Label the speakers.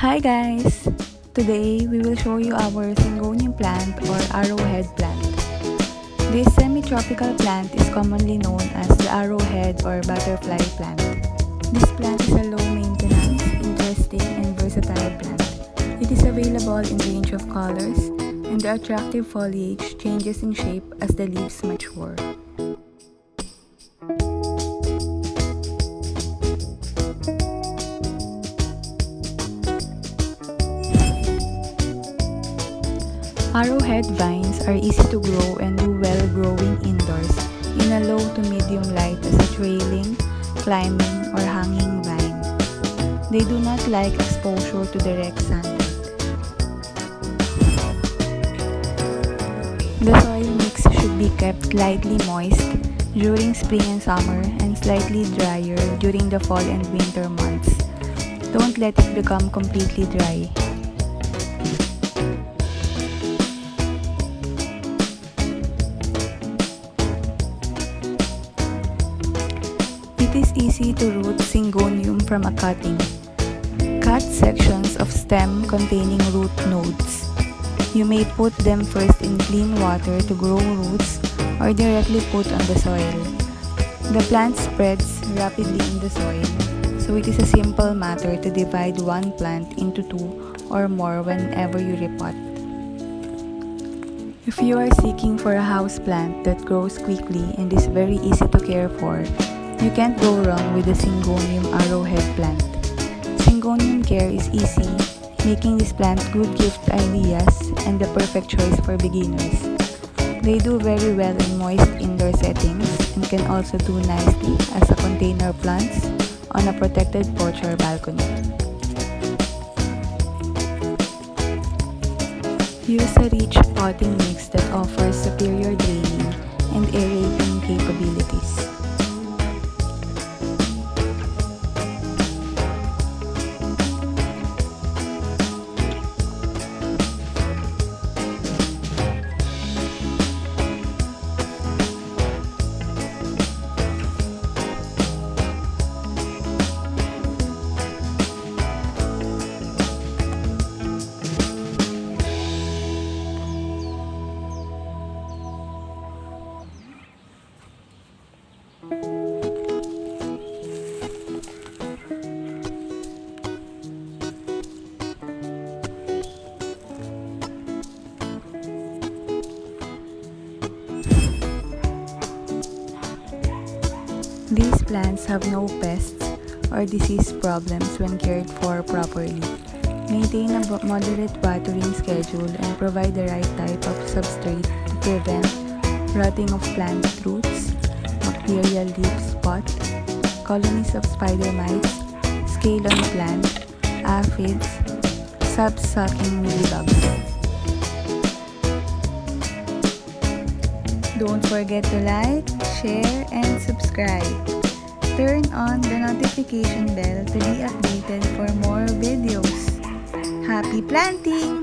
Speaker 1: Hi guys! Today, we will show you our Syngonium plant or Arrowhead plant. This semi-tropical plant is commonly known as the arrowhead or butterfly plant. This plant is a low-maintenance, interesting, and versatile plant. It is available in a range of colors, and the attractive foliage changes in shape as the leaves mature. Arrowhead vines are easy to grow and do well growing indoors in a low to medium light as a trailing, climbing, or hanging vine. They do not like exposure to direct sunlight. The soil mix should be kept lightly moist during spring and summer and slightly drier during the fall and winter months. Don't let it become completely dry. It is easy to root Syngonium from a cutting. Cut sections of stem containing root nodes. You may put them first in clean water to grow roots or directly put on the soil. The plant spreads rapidly in the soil, so it is a simple matter to divide one plant into two or more whenever you repot. If you are seeking for a house plant that grows quickly and is very easy to care for, you can't go wrong with the Syngonium arrowhead plant. Syngonium care is easy, making this plant good gift ideas and the perfect choice for beginners. They do very well in moist indoor settings and can also do nicely as a container plants on a protected porch or balcony. Use a rich potting mix that offers superior draining and aerating capabilities. These plants have no pests or disease problems when cared for properly. Maintain a moderate watering schedule and provide the right type of substrate to prevent rotting of plant roots, bacterial leaf spot, colonies of spider mites, scale on plant, aphids, sap-sucking mealybugs. Don't forget to like, share, and subscribe. Turn on the notification bell to be updated for more videos. Happy planting!